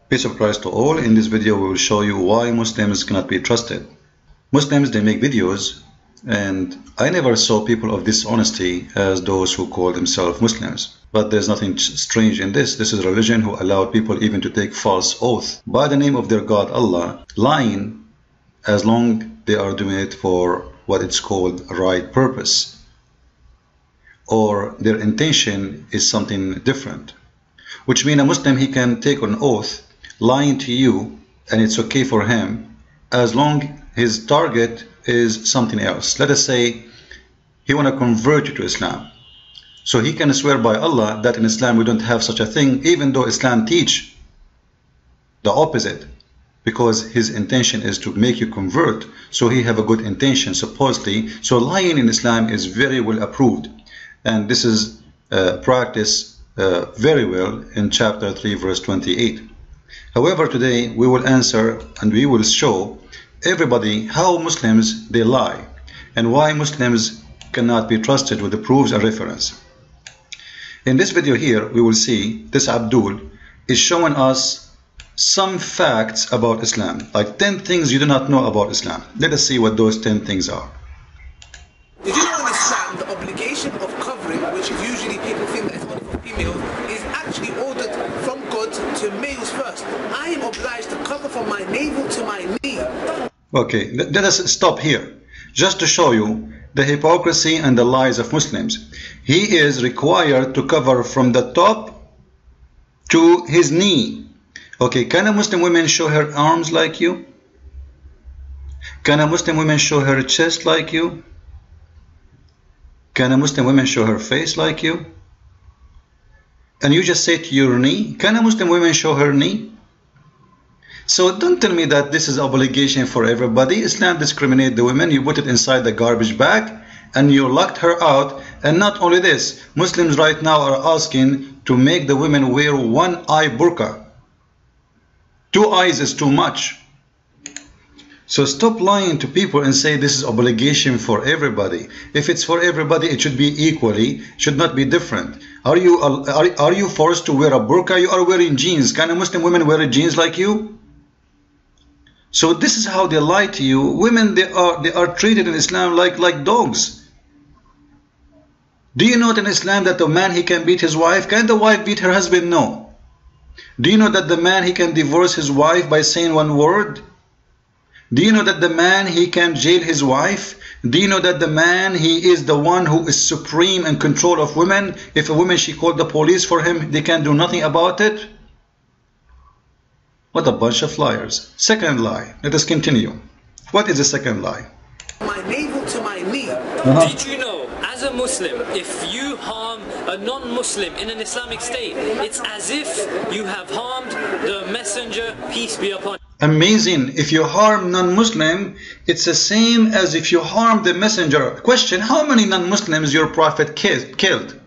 Peace of Christ to all. In this video we will show you why Muslims cannot be trusted. Muslims, they make videos, and I never saw people of dishonesty as those who call themselves Muslims. But there's nothing strange in this. This is a religion who allowed people even to take false oath by the name of their God Allah, lying as long they are doing it for what it's called right purpose, or their intention is something different. Which means a Muslim, he can take an oath lying to you and it's okay for him as long his target is something else. Let us say he want to convert you to Islam. So he can swear by Allah that in Islam we don't have such a thing, even though Islam teach the opposite, because his intention is to make you convert. So he have a good intention supposedly. So lying in Islam is very well approved, and this is practiced very well in chapter 3 verse 28. However, today we will answer and we will show everybody how Muslims they lie and why Muslims cannot be trusted with the proofs and reference. In this video here we will see this Abdul is showing us some facts about Islam, like 10 things you do not know about Islam. Let us see what those 10 things are. Did you know in Islam the obligation of covering, which is usually people think that it's only for females, is actually ordered from God to males first? I am obliged to cover from my navel to my knee. Okay, let us stop here just to show you the hypocrisy and the lies of Muslims. He is required to cover from the top to his knee. Okay, can a Muslim woman show her arms like you? Can a Muslim woman show her chest like you? Can a Muslim woman show her face like you? And you just say to your knee, can a Muslim woman show her knee? So don't tell me that this is obligation for everybody. Islam discriminates the women. You put it inside the garbage bag and you locked her out. And not only this, Muslims right now are asking to make the women wear one eye burqa. 2 eyes is too much. So stop lying to people and say this is obligation for everybody. If it's for everybody, it should be equally, should not be different. Are you forced to wear a burqa? You are wearing jeans. Can a Muslim woman wear jeans like you? So this is how they lie to you. Women, they are treated in Islam like dogs. Do you know that in Islam that the man, he can beat his wife? Can the wife beat her husband? No. Do you know that the man, he can divorce his wife by saying one word? Do you know that the man, he can jail his wife? Do you know that the man, he is the one who is supreme in control of women? If a woman, she called the police for him, they can do nothing about it? What a bunch of liars. Second lie. Let us continue. What is the second lie? My navel to my knee. Did you know, as a Muslim, if you harm a non-Muslim in an Islamic state, it's as if you have harmed the messenger, peace be upon him. Amazing. If you harm non-Muslim, it's the same as if you harm the messenger. Question, how many non-Muslims your prophet killed?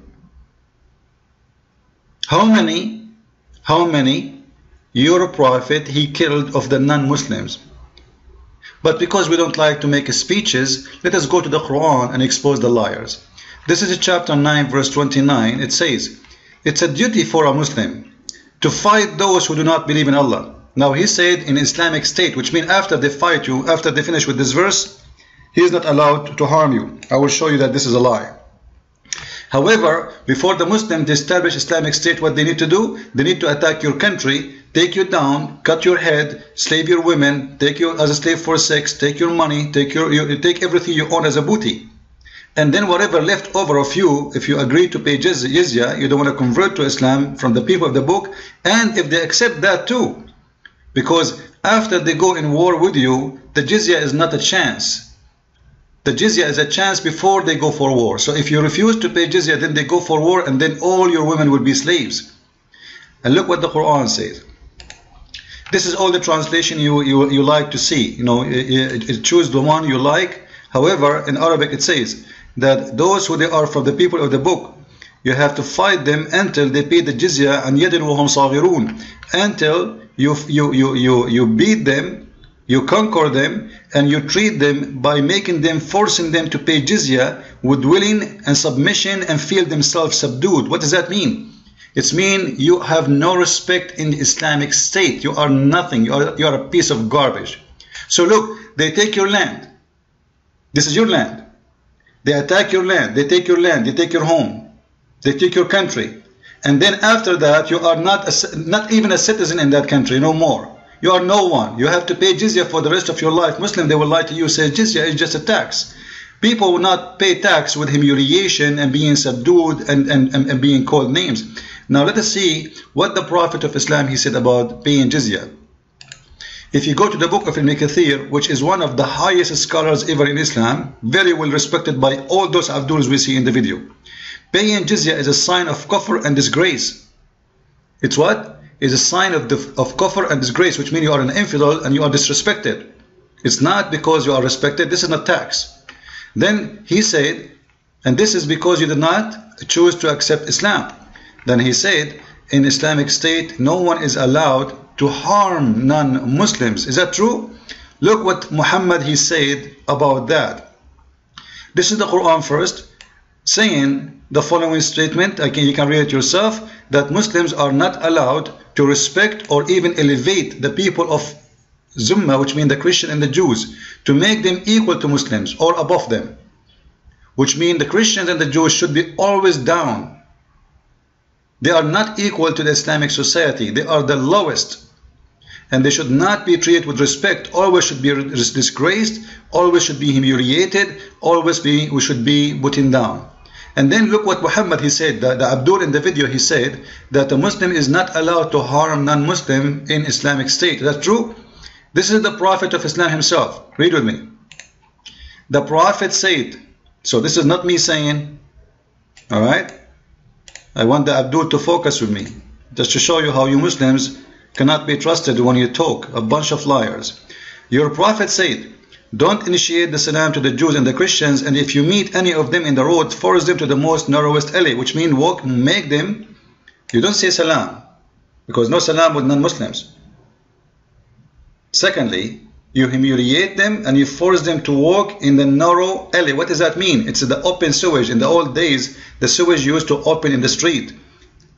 How many your prophet he killed of the non-Muslims? But because we don't like to make speeches, let us go to the Quran and expose the liars. This is chapter 9 verse 29. It says, it's a duty for a Muslim to fight those who do not believe in Allah. Now he said in Islamic state, which means after they fight you, after they finish with this verse, he is not allowed to harm you. I will show you that this is a lie. However, before the Muslims to establish Islamic state, what they need to do, they need to attack your country, take you down, cut your head, slave your women, take you as a slave for sex, take your money, take everything you own as a booty. And then whatever left over of you, if you agree to pay jizya, you don't want to convert to Islam from the people of the book, and if they accept that too, because after they go in war with you, the jizya is not a chance. The jizya is a chance before they go for war. So if you refuse to pay jizya, then they go for war, and then all your women will be slaves. And look what the Quran says. This is all the translation you like to see. You know, choose the one you like. However, in Arabic it says that those who they are from the people of the book, you have to fight them until they pay the jizya, and yadin wa hum saghirun, until you beat them, you conquer them, and you treat them by making them, forcing them to pay jizya with willing and submission and feel themselves subdued. What does that mean? It means you have no respect in the Islamic State. You are nothing. You are a piece of garbage. So look, they take your land. This is your land. They attack your land. They take your land. They take your home. They take your country. And then after that, you are not even a citizen in that country, no more. You are no one. You have to pay jizya for the rest of your life. Muslim, they will lie to you, say jizya is just a tax. People will not pay tax with humiliation and being subdued and being called names. Now let us see what the Prophet of Islam, he said about paying jizya. If you go to the book of Ibn Kathir, which is one of the highest scholars ever in Islam, very well respected by all those Abduls we see in the video. Paying jizya is a sign of kufr and disgrace. It's what? It's a sign of kufr and disgrace, which means you are an infidel and you are disrespected. It's not because you are respected. This is not tax. Then he said, and this is because you did not choose to accept Islam. Then he said, in Islamic State, no one is allowed to harm non-Muslims. Is that true? Look what Muhammad he said about that. This is the Quran first, saying the following statement. You can read it yourself, that Muslims are not allowed to respect or even elevate the people of Zumma, which means the Christian and the Jews, to make them equal to Muslims or above them, which means the Christians and the Jews should be always down. They are not equal to the Islamic society. They are the lowest, and they should not be treated with respect. Always should be disgraced, always should be humiliated, we should be putting down. And then look what Muhammad he said, the Abdul in the video, he said that a Muslim is not allowed to harm non-Muslim in Islamic State. Is that true? This is the Prophet of Islam himself. Read with me. The Prophet said, so this is not me saying, alright? I want the Abdul to focus with me, just to show you how you Muslims cannot be trusted when you talk, a bunch of liars. Your Prophet said, don't initiate the salam to the Jews and the Christians, and if you meet any of them in the road, force them to the most narrowest alley, which means make them, you don't say salam, because no salam with non-Muslims. Secondly, you humiliate them and you force them to walk in the narrow alley. What does that mean? It's the open sewage. In the old days, the sewage used to open in the street.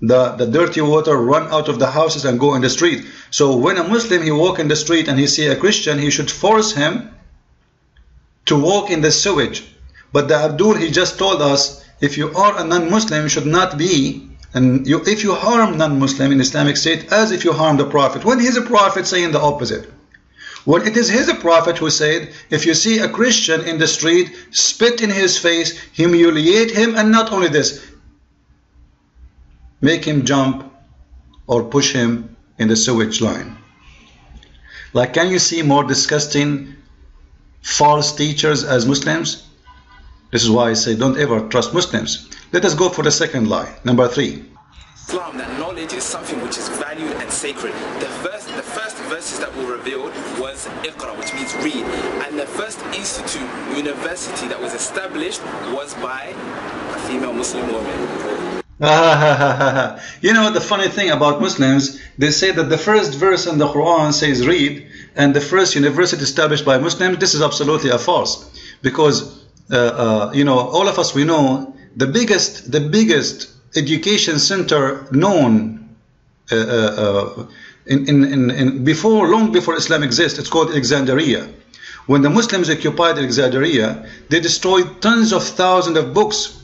The dirty water run out of the houses and go in the street. So when a Muslim, he walk in the street and he see a Christian, he should force him to walk in the sewage. But the Abdul, he just told us, if you are a non-Muslim, you should not be, and if you harm non-Muslim in Islamic State, as if you harm the Prophet. When is a Prophet saying the opposite? When it is his Prophet who said, if you see a Christian in the street, spit in his face, humiliate him, and not only this, make him jump or push him in the sewage line. Like, can you see more disgusting false teachers as Muslims? This is why I say don't ever trust Muslims. Let us go for the second lie, number 3. Islam, that knowledge is something which is valued and sacred. The first verses that were revealed was Iqra, which means read. And the first university that was established was by a female Muslim woman. You know, the funny thing about Muslims, they say that the first verse in the Quran says read, and the first university established by Muslims. This is absolutely a false, because you know, all of us, we know the biggest education center known long before Islam exists. It's called Alexandria. When the Muslims occupied Alexandria, they destroyed tons of thousands of books.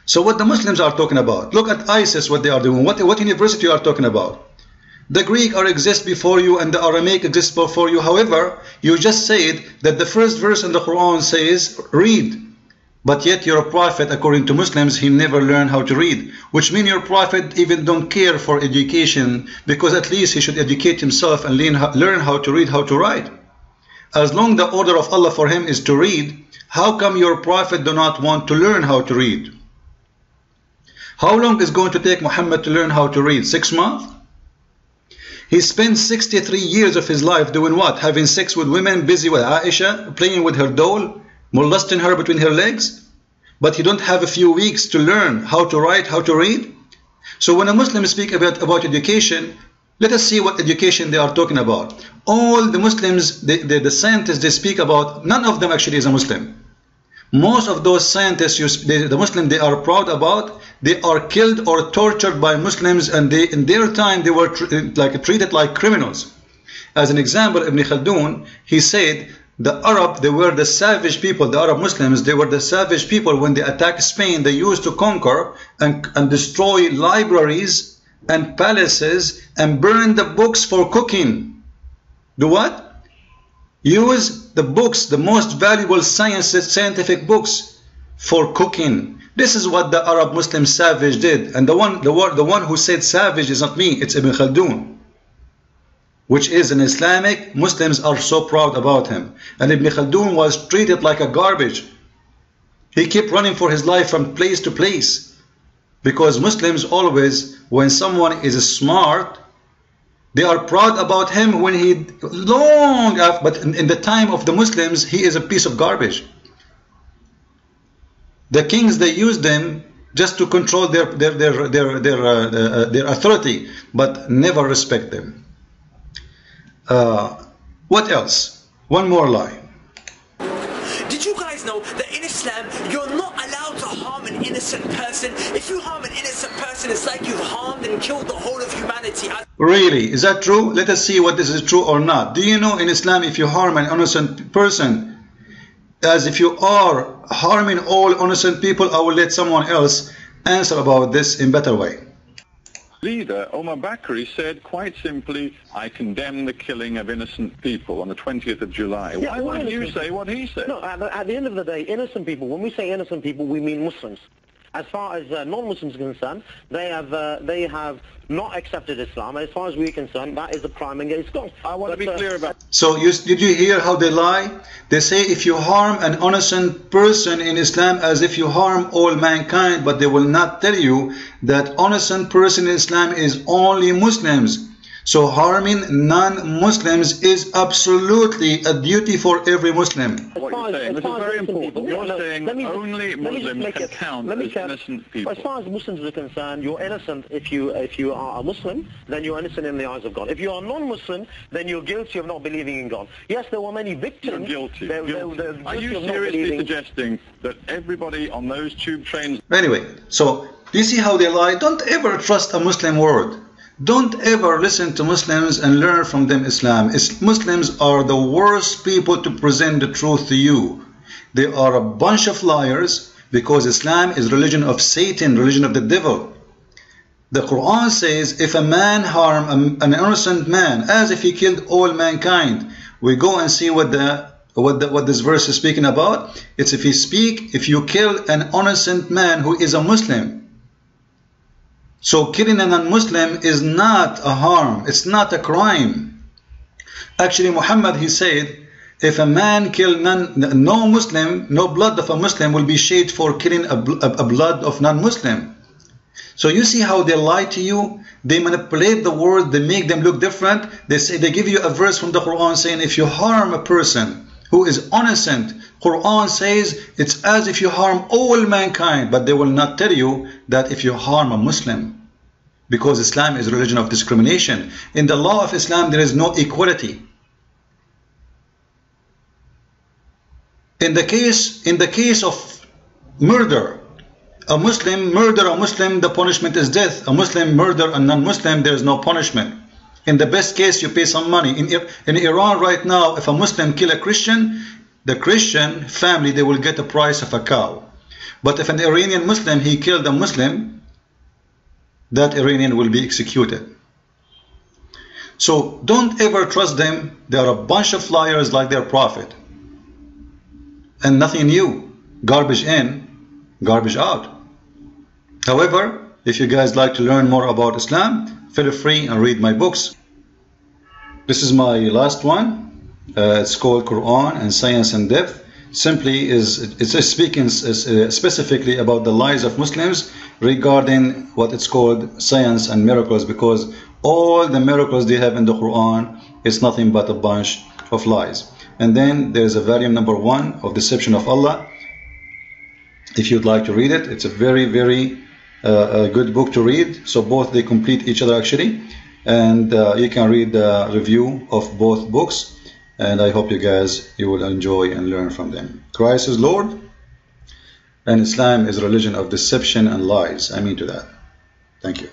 So what the Muslims are talking about? Look at ISIS, what they are doing. What university you are talking about? The Greek exists before you and the Aramaic exists before you. However, you just said that the first verse in the Quran says read. But yet your Prophet, according to Muslims, he never learned how to read. Which means your Prophet even don't care for education, because at least he should educate himself and learn how to read, how to write. As long the order of Allah for him is to read, how come your Prophet do not want to learn how to read? How long is going to take Muhammad to learn how to read? 6 months? He spent 63 years of his life doing what? Having sex with women, busy with Aisha, playing with her doll, molesting her between her legs. But he don't have a few weeks to learn how to write, how to read. So when a Muslim speak about education, let us see what education they are talking about. All the Muslims, the scientists they speak about, none of them actually is a Muslim. Most of those scientists, the Muslims, they are proud about, they are killed or tortured by Muslims, and in their time they were treated like criminals. As an example, Ibn Khaldun, he said the Arab, they were the savage people. The Arab Muslims, they were the savage people. When they attacked Spain, they used to conquer and destroy libraries and palaces and burn the books for cooking. Do what? Use the books, the most valuable scientific books, for cooking. This is what the Arab Muslim savage did. And the one who said savage is not me, it's Ibn Khaldun, which is an Islamic. Muslims are so proud about him. And Ibn Khaldun was treated like a garbage. He kept running for his life from place to place, because Muslims always, when someone is smart, they are proud about him when he long after, but in the time of the Muslims, he is a piece of garbage. The kings, they use them just to control their authority, but never respect them. What else? One more lie. Did you guys know that in Islam you're not allowed to harm an innocent person? If you harm an innocent person, it's like you've harmed and killed the whole of humanity. Really? Is that true? Let us see what this is true or not. Do you know in Islam, if you harm an innocent person, as if you are harming all innocent people? I will let someone else answer about this in better way. Leader Omar Bakri said quite simply, I condemn the killing of innocent people on the 20th of July. Yeah, Why wouldn't you say what he said? No, at the end of the day, innocent people, when we say innocent people, we mean Muslims. As far as non-Muslims are concerned, they have not accepted Islam. As far as we're concerned, that is a crime against God. I want to be clear about. So did you hear how they lie? They say if you harm an innocent person in Islam, as if you harm all mankind, but they will not tell you that innocent person in Islam is only Muslims. So harming non-Muslims is absolutely a duty for every Muslim. What you're saying, this is very important. You're saying only Muslims can count as innocent people. As far as Muslims are concerned, you're innocent if you are a Muslim, then you're innocent in the eyes of God. If you are non-Muslim, then you're guilty of not believing in God. Yes, there were many victims. You're guilty. Are you seriously suggesting that everybody on those tube trains... Anyway, so do you see how they lie? Don't ever trust a Muslim word. Don't ever listen to Muslims and learn from them Islam. Muslims are the worst people to present the truth to you. They are a bunch of liars, because Islam is religion of Satan, religion of the devil. The Quran says if a man harm an innocent man, as if he killed all mankind. We go and see what this verse is speaking about. It's if you kill an innocent man who is a Muslim. So killing a non-Muslim is not a harm, it's not a crime. Actually, Muhammad, he said, if a man kill no Muslim, no blood of a Muslim will be shed for killing a blood of non-Muslim. So you see how they lie to you? They manipulate the word, they make them look different. They give you a verse from the Quran saying if you harm a person who is innocent, Quran says it's as if you harm all mankind, but they will not tell you that if you harm a Muslim, because Islam is a religion of discrimination. In the law of Islam there is no equality. In the case of murder, a Muslim murder a Muslim, the punishment is death. A Muslim murder a non-Muslim, there is no punishment. In the best case, you pay some money. In Iran right now, if a Muslim kill a Christian, the Christian family, they will get the price of a cow. But if an Iranian Muslim, he killed a Muslim, that Iranian will be executed. So don't ever trust them. They are a bunch of liars like their prophet. And nothing new. Garbage in, garbage out. However, if you guys like to learn more about Islam, feel free and read my books. This is my last one. It's called Quran and Science in Depth. Simply it's speaking specifically about the lies of Muslims regarding what it's called science and miracles, because all the miracles they have in the Quran is nothing but a bunch of lies. And then there's a volume number 1 of Deception of Allah. If you'd like to read it, it's a very, very good book to read. So both they complete each other actually, and you can read the review of both books. And I hope you will enjoy and learn from them. Christ is Lord. And Islam is a religion of deception and lies. I mean to that. Thank you.